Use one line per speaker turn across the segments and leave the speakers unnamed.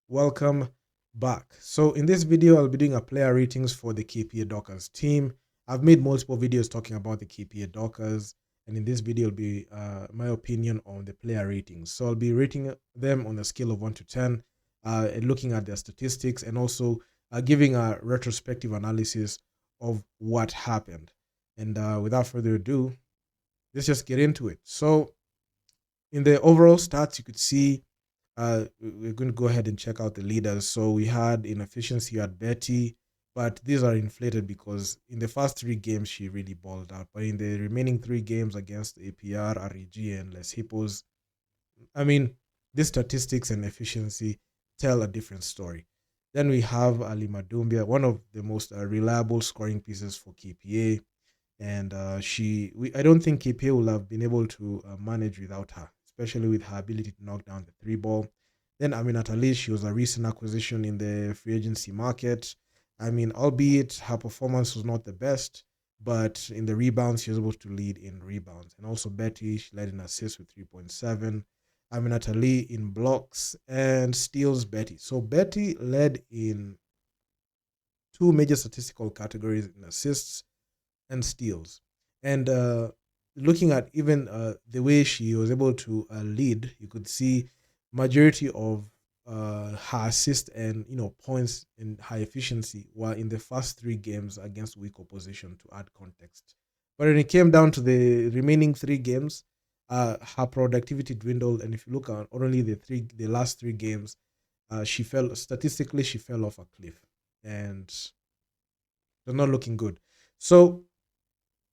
Welcome back. So in this video, I'll be doing a player ratings for the KPA Dockers team. I've made multiple videos talking about the KPA Dockers, and in this video will be my opinion on the player ratings. So I'll be rating them on a scale of 1 to 10, and looking at their statistics, and also giving a retrospective analysis of what happened. And without further ado, let's just get into it. So in the overall stats, you could see we're going to go ahead and check out the leaders. So we had in efficiency, you had Betty, but these are inflated because in the first 3 games she really balled out. But in the remaining 3 games against APR, REG, and Les Hippos, I mean, these statistics and efficiency tell a different story. Then we have Ali Madumbia, one of the most reliable scoring pieces for KPA, and I don't think KPA will have been able to manage without her, especially with her ability to knock down the 3 ball. Then Aminat Ali, she was a recent acquisition in the free agency market. I mean, albeit her performance was not the best, but in the rebounds, she was able to lead in rebounds. And also Betty, she led in assists with 3.7. Aminat Ali in blocks and steals Betty. So Betty led in 2 major statistical categories in assists and steals. And looking at even the way she was able to lead, you could see majority of her assist and points in high efficiency were in the first 3 games against weak opposition, to add context. But when it came down to the remaining 3 games, her productivity dwindled, and if you look at only the last 3 games, she fell off a cliff, and they're not looking good. So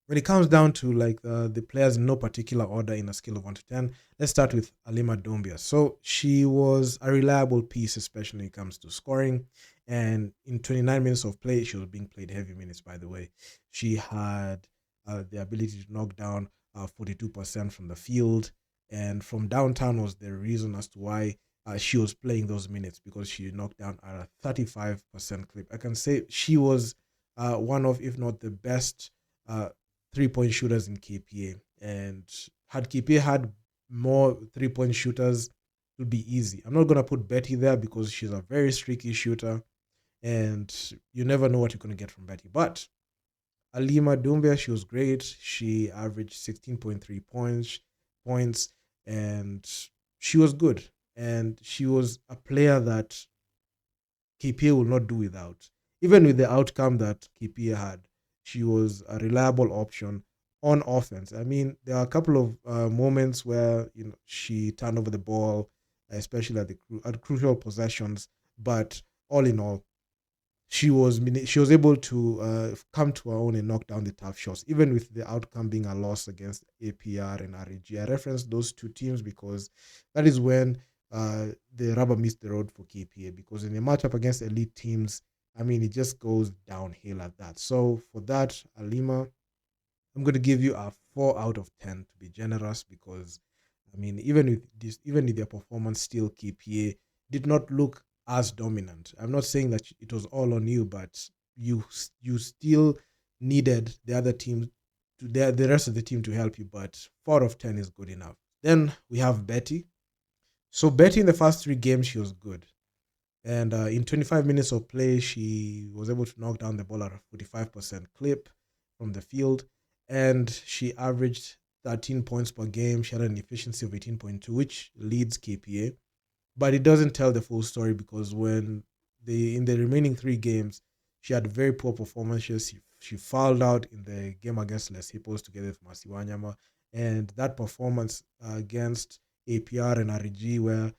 when it comes down to the players in no particular order in a scale of 1 to 10, let's start with Alima Dombia. So she was a reliable piece, especially when it comes to scoring. And in 29 minutes of play, she was being played heavy minutes, by the way. She had the ability to knock down 42% from the field. And from downtown was the reason as to why she was playing those minutes, because she knocked down at a 35% clip. I can say she was one of, if not the best, 3-point shooters in KPA. And had KPA had more 3-point shooters, it would be easy. I'm not going to put Betty there because she's a very streaky shooter, and you never know what you're going to get from Betty. But Alima Doumbia, she was great. She averaged 16.3 points, and she was good. And she was a player that KPA will not do without. Even with the outcome that KPA had, she was a reliable option on offense. I mean, there are a couple of moments where she turned over the ball, especially at crucial possessions. But all in all, she was able to come to her own and knock down the tough shots, even with the outcome being a loss against APR and REG. I referenced those 2 teams because that is when the rubber meets the road for KPA, because in a matchup against elite teams, I mean, it just goes downhill at that. So for that, Alima, I'm going to give you a 4 out of 10 to be generous, because I mean, even with their performance, still KPA did not look as dominant. I'm not saying that it was all on you, but you still needed the other team the rest of the team to help you. But 4 out of 10 is good enough. Then we have Betty. So Betty, in the first 3 games, she was good. And in 25 minutes of play, she was able to knock down the ball at a 45% clip from the field. And she averaged 13 points per game. She had an efficiency of 18.2, which leads KPA. But it doesn't tell the full story, because in the remaining 3 games, she had very poor performances. She fouled out in the game against Les Hippos together with Masiwanyama. And that performance against APR and RG, where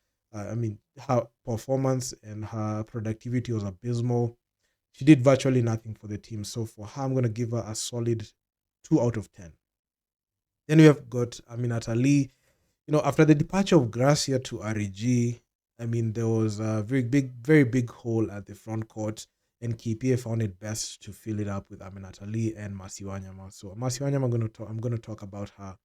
her performance and her productivity was abysmal. She did virtually nothing for the team. So for her, I'm going to give her a solid 2 out of 10. Then we have got Aminat Ali. After the departure of Gracia to REG, I mean, there was a very big hole at the front court, and KPA found it best to fill it up with Aminat Ali and Masiwanyama. So Masiwanyama, I'm going to talk about her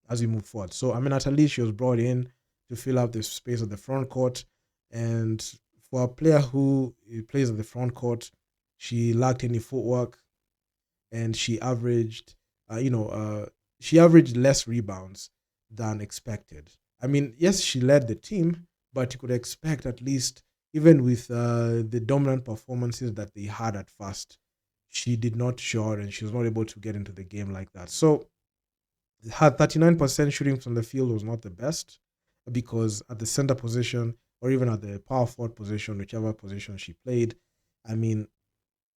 as we move forward. So Aminat Ali, she was brought in to fill up the space of the front court, and for a player who plays at the front court, she lacked any footwork, and she averaged less rebounds than expected. I mean, yes, she led the team, but you could expect at least even with the dominant performances that they had at first, she did not show out and she was not able to get into the game like that. So her 39% shooting from the field was not the best because at the center position or even at the power forward position, whichever position she played, I mean,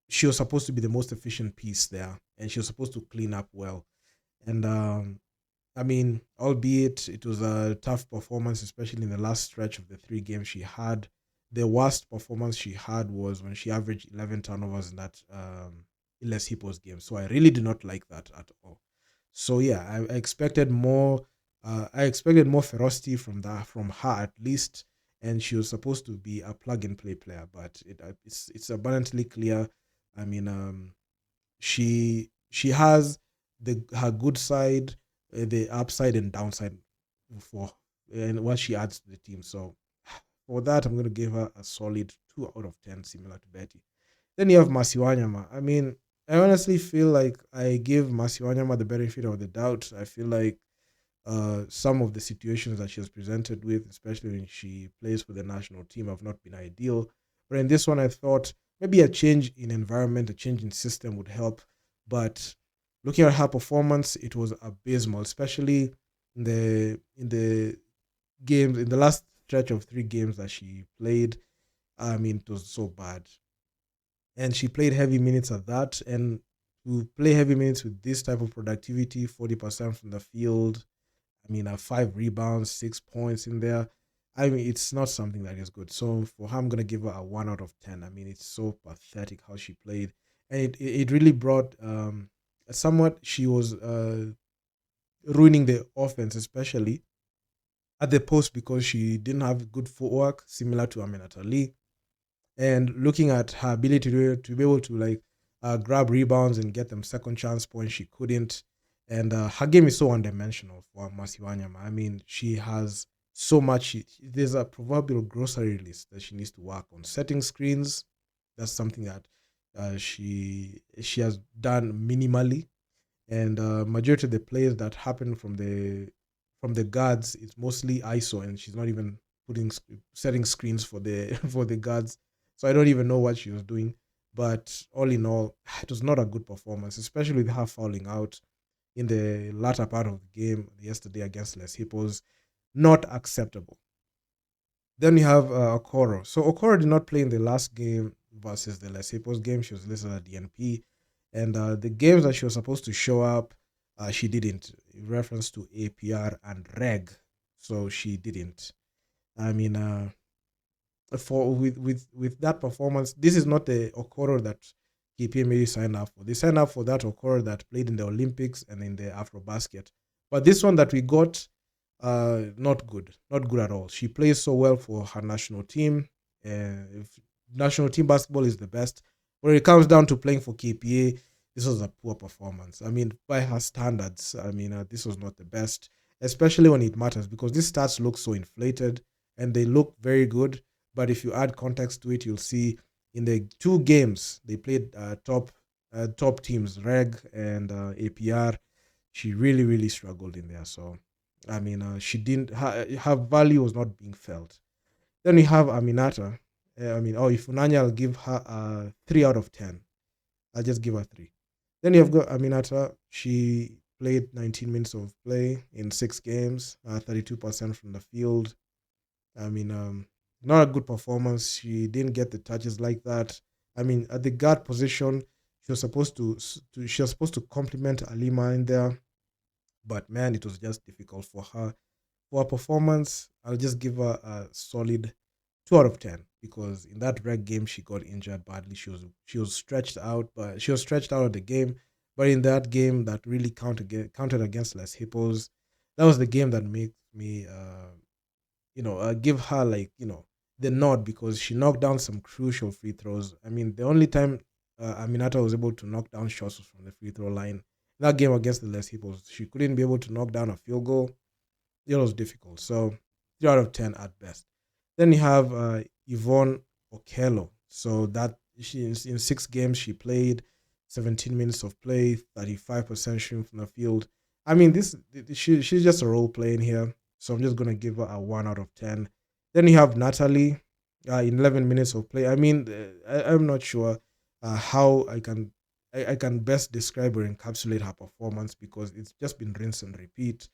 she was supposed to be the most efficient piece there and she was supposed to clean up well. And I mean, albeit it was a tough performance, especially in the last stretch of the 3 games she had. The worst performance she had was when she averaged 11 turnovers in that Les Hippos game. So I really did not like that at all. So yeah, I expected more. I expected more ferocity from her at least, and she was supposed to be a plug and play player. But it's abundantly clear. I mean, she has the her good side, the upside and downside for and what she adds to the team. So for that, I'm gonna give her a solid 2 out of 10, similar to Betty. Then you have Masiwanyama. I mean, I honestly feel like I give Masiwanyama the benefit of the doubt. I feel like some of the situations that she was presented with, especially when she plays for the national team, have not been ideal. But in this one, I thought maybe a change in environment, a change in system would help. But looking at her performance, it was abysmal, especially in the games in the last stretch of 3 games that she played. I mean, it was so bad, and she played heavy minutes at that. And to play heavy minutes with this type of productivity, 40% from the field, I mean, 5 rebounds, 6 points in there. I mean, it's not something that is good. So for her, I'm gonna give her a 1 out of 10. I mean, it's so pathetic how she played, and it really brought somewhat. She was ruining the offense, especially at the post because she didn't have good footwork, similar to Aminata Lee. And looking at her ability to be able to like grab rebounds and get them second chance points, she couldn't. And her game is so one-dimensional for Masiwanyama. I mean, she has so much. There's a proverbial grocery list that she needs to work on. Setting screens, that's something that she has done minimally, and majority of the plays that happen from the guards, it's mostly ISO, and she's not even setting screens for the for the guards. So I don't even know what she was doing. But all in all, it was not a good performance, especially with her fouling out in the latter part of the game yesterday against Les Hippos. Not acceptable. Then we have Okoro. So Okoro did not play in the last game versus the Les Hippos game. She was listed at DNP. And the games that she was supposed to show up, she didn't. In reference to APR and Reg. So she didn't. I mean, for with that performance, this is not the Okoro that KPA maybe signed up for. They signed up for that Okoro that played in the Olympics and in the Afrobasket. But this one that we got, not good, not good at all. She plays so well for her national team. If national team basketball is the best, when it comes down to playing for KPA, this was a poor performance. I mean, by her standards, I mean, this was not the best, especially when it matters because these stats look so inflated and they look very good. But if you add context to it, you'll see in the 2 games they played top teams, Reg and APR. She really, really struggled in there. So I mean, she didn't. Her value was not being felt. Then we have Aminata. If Unanya, I'll give her a 3 out of 10. I'll just give her 3. Then you have got Aminata. She played 19 minutes of play in 6 games, 32% from the field. I mean, not a good performance. She didn't get the touches like that. I mean, at the guard position, she was supposed to complement Alima in there, but man, it was just difficult for her. For her performance, I'll just give her a solid 2 out of 10 because in that reg game she got injured badly. She was stretched out, but she was stretched out of the game. But in that game that really counted against Les Hippos, that was the game that made me give her like the nod because she knocked down some crucial free throws. I mean, the only time Aminata was able to knock down shots was from the free throw line. That game against the Les Hippos, she couldn't be able to knock down a field goal. It was difficult. So 3 out of 10 at best. Then you have Yvonne Okello. So that she in 6 games she played, 17 minutes of play, 35% shooting from the field. I mean, she's just a role playing here. So I'm just gonna give her a 1 out of 10. Then you have Natalie. in 11 minutes of play. I mean, I'm not sure how I can best describe or encapsulate her performance, because it's just been rinse and repeat.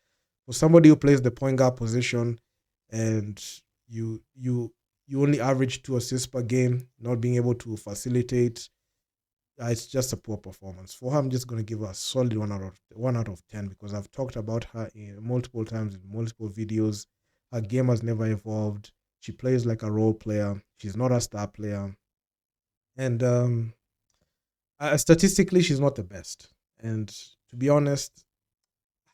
For somebody who plays the point guard position, and you you you only average 2 assists per game, not being able to facilitate, it's just a poor performance. For her, I'm just going to give her a solid 1 out of 10, because I've talked about her in multiple times in multiple videos. Her game has never evolved. She plays like a role player. She's not a star player, and statistically, she's not the best. And to be honest,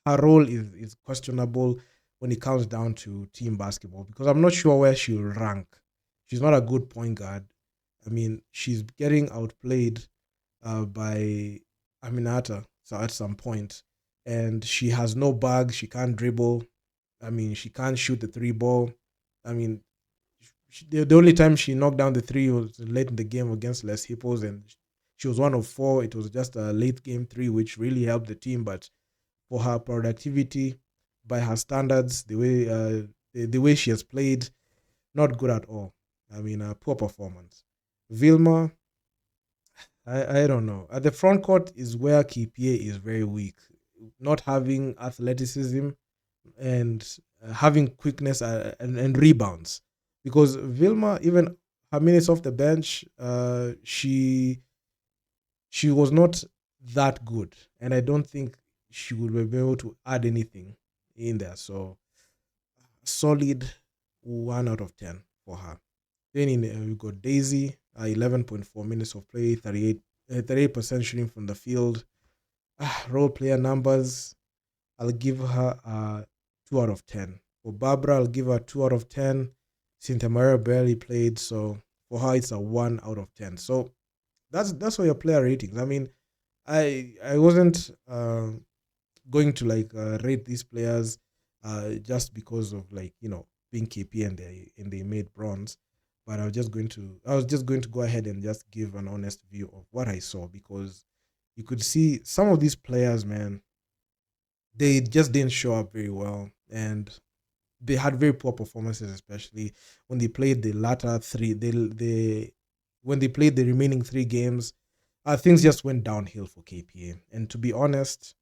her role is questionable when it comes down to team basketball, because I'm not sure where she'll rank. She's not a good point guard. I mean, she's getting outplayed by Aminata, so at some point, and she has no bag. She can't dribble. I mean, she can't shoot the three ball. I mean, the only time she knocked down the three was late in the game against Les Hippos, and she was 1 of 4. It was just a late game three, which really helped the team. But for her productivity, by her standards, the way she has played, not good at all. I mean, a poor performance. Vilma, I don't know. At the front court is where KPA is very weak. Not having athleticism and having quickness and rebounds. Because Vilma, even her minutes off the bench, she was not that good, and I don't think she would be able to add anything in there. So solid 1 out of 10 for her. Then we got Daisy, 11.4 minutes of play, 38% shooting from the field. Role player numbers, I'll give her a 2 out of 10. For Barbara, I'll give her 2 out of 10. Cynthia Maria barely played, so for her it's a 1 out of 10. So that's for your player ratings. I mean, I wasn't going to rate these players just because of being KP and they made bronze, but I was just going to go ahead and just give an honest view of what I saw, because you could see some of these players, man, they just didn't show up very well, and they had very poor performances, especially when they played the latter three. They when they played the remaining 3 games, things just went downhill for KPA. And to be honest,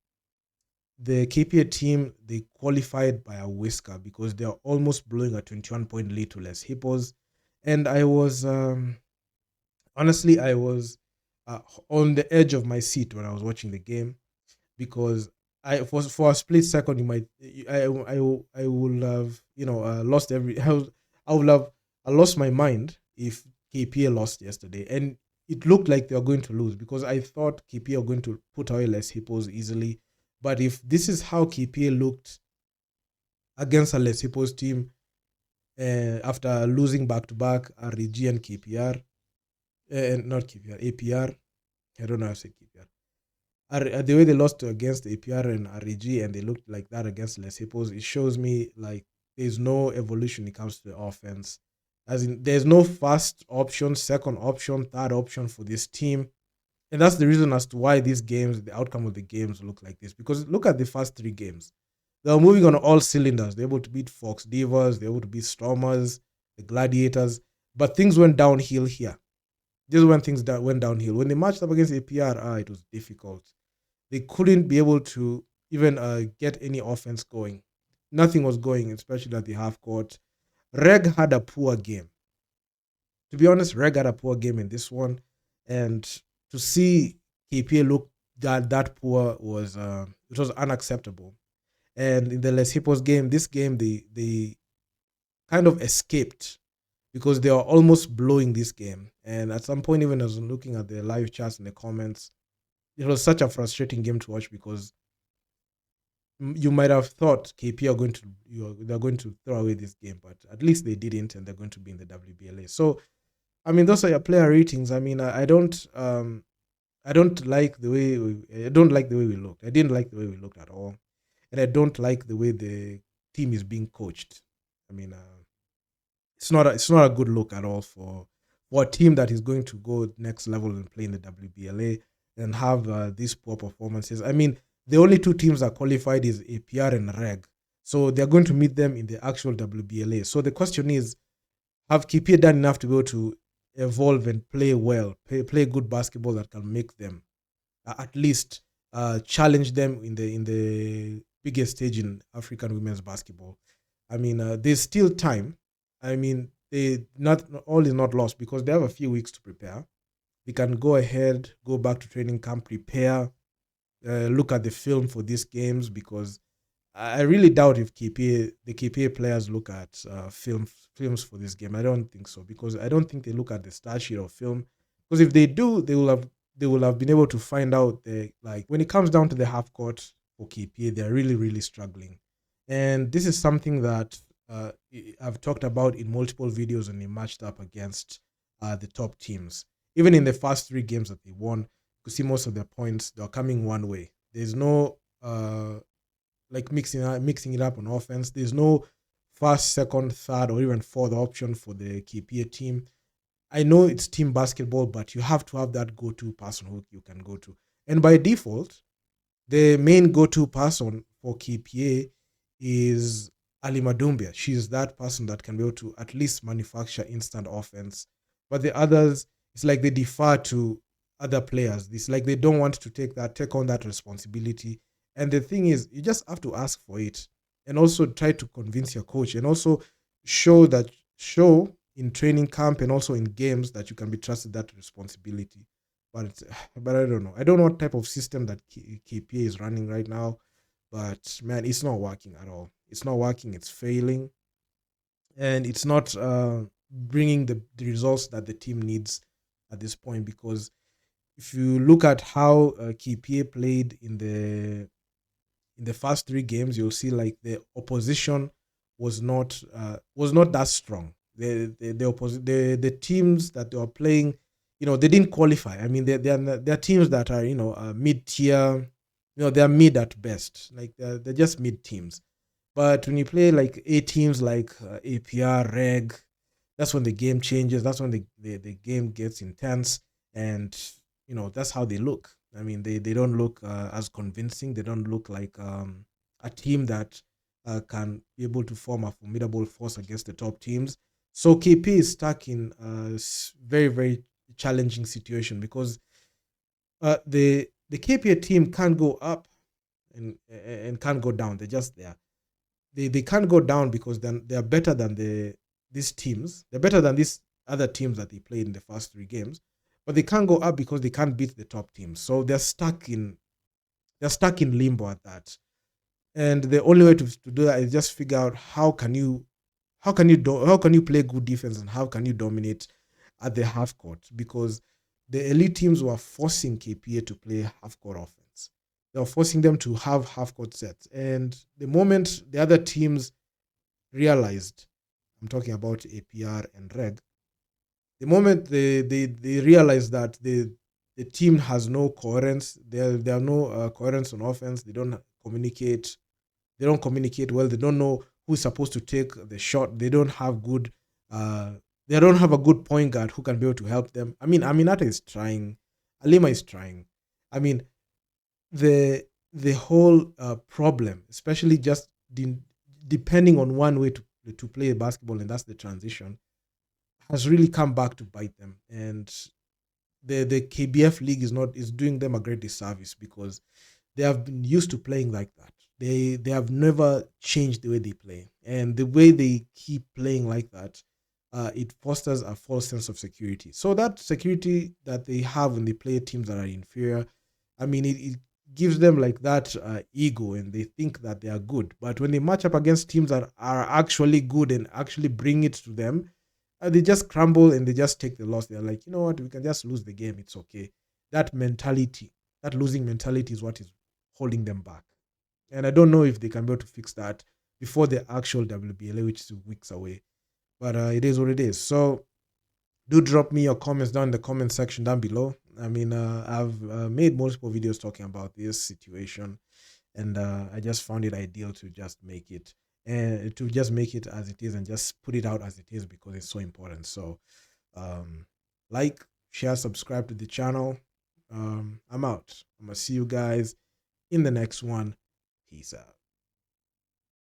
the KPA team, they qualified by a whisker, because they're almost blowing a 21-point lead to Les Hippos. And I was on the edge of my seat when I was watching the game, because for a split second you might I would have lost I would have I lost my mind if KPA lost yesterday, and it looked like they were going to lose, because I thought KPA were going to put away Les Hippos easily. But if this is how KPA looked against a Les Hippos team after losing back to back REG and KPR, and not KPR, APR, I don't know how to say KPR. The way they lost against APR and REG, and they looked like that against Les Hippos, it shows me like there's no evolution when it comes to the offense. As in, there's no first option, second option, third option for this team. And that's the reason as to why these games, the outcome of the games look like this. Because look at the first 3 games. They were moving on all cylinders. They're able to beat Fox Divas, they're able to beat Stormers, the Gladiators. But things went downhill here. This is when things went downhill. When they matched up against APR, it was difficult. They couldn't be able to even get any offense going. Nothing was going, especially at the half court. Reg had a poor game. To be honest, Reg had a poor game in this one. And to see KPA look that poor was it was unacceptable. And in the Les Hippos game, this game they kind of escaped, because they were almost blowing this game. And at some point, even as I was looking at the live chats and the comments, it was such a frustrating game to watch, because you might have thought KP are they're going to throw away this game, but at least they didn't, and they're going to be in the WBLA. So, I mean, those are your player ratings. I mean, I don't like the way we looked. I didn't like the way we looked at all, and I don't like the way the team is being coached. I mean, it's not a good look at all for a team that is going to go next level and play in the WBLA and have these poor performances. I mean, the only 2 teams that qualified is APR and Reg, so they're going to meet them in the actual WBLA. So the question is, have KPA done enough to be able to evolve and play well, play good basketball that can make them at least challenge them in the biggest stage in African women's basketball? I mean, there's still time. I mean, they not all is not lost because they have a few weeks to prepare. They can go ahead, go back to training camp, prepare, look at the film for these games because I really doubt if the KPA players look at films for this game. I don't think so because I don't think they look at the stat sheet of film. Because if they do, they will have been able to find out like when it comes down to the half court for KPA, they're really struggling, and this is something that I've talked about in multiple videos when they matched up against the top teams. Even in the first 3 games that they won, you could see most of their points they're coming one way. There's no like mixing it up on offense. There's no first, second, third, or even fourth option for the KPA team. I know it's team basketball, but you have to have that go-to person who you can go to. And by default, the main go-to person for KPA is Ali Madumbia. She's that person that can be able to at least manufacture instant offense. But the others, it's like they defer to other players. It's like they don't want to take on that responsibility. And the thing is, you just have to ask for it and also try to convince your coach and also show in training camp and also in games that you can be trusted that responsibility. But I don't know. I don't know what type of system that KPA is running right now, but man, it's not working at all. It's not working. It's failing, and it's not bringing the results that the team needs at this point. Because if you look at how KPA played in the first 3 games, you'll see like the opposition was not that strong. The teams that they were playing, they didn't qualify. I mean, they're teams that are mid tier. They're mid at best. Like they're just mid teams. But when you play like A teams like APR, Reg, that's when the game changes. That's when the game gets intense, and that's how they look. I mean, they don't look as convincing. They don't look like a team that can be able to form a formidable force against the top teams. So KP is stuck in a very challenging situation because the KPA team can't go up and can't go down. They're just there. They can't go down because then they are better than these teams. They're better than these other teams that they played in the first 3 games, but they can't go up because they can't beat the top teams. So they're stuck in limbo at that. And the only way to do that is just figure out how can you play good defense and how can you dominate at the half court, because the elite teams were forcing KPA to play half court offense. They were forcing them to have half court sets, and the moment the other teams realized, I'm talking about APR and Reg, the moment they realize that the team has no coherence, there are no coherence on offense. They don't communicate well. They don't know who's supposed to take the shot. They don't have a good point guard who can be able to help them. I mean, Aminata is trying, Alima is trying. I mean, the whole problem, especially just depending on one way to play basketball, and that's the transition, has really come back to bite them. And the KBF league is doing them a great disservice because they have been used to playing like that. They have never changed the way they play, and the way they keep playing like that, it fosters a false sense of security. So that security that they have when they play teams that are inferior, I mean, it gives them like that ego, and they think that they are good. But when they match up against teams that are actually good and actually bring it to them, they just crumble and they just take the loss. They're like, you know what, we can just lose the game. It's okay. That mentality, that losing mentality is what is holding them back. And I don't know if they can be able to fix that before the actual WBLA, which is weeks away. But it is what it is. So do drop me your comments down in the comment section down below. I mean, I've made multiple videos talking about this situation, and I just found it ideal to just make it as it is and just put it out as it is because it's so important. So like, share, subscribe to the channel. I'm out. I'm gonna see you guys in the next one. Peace out.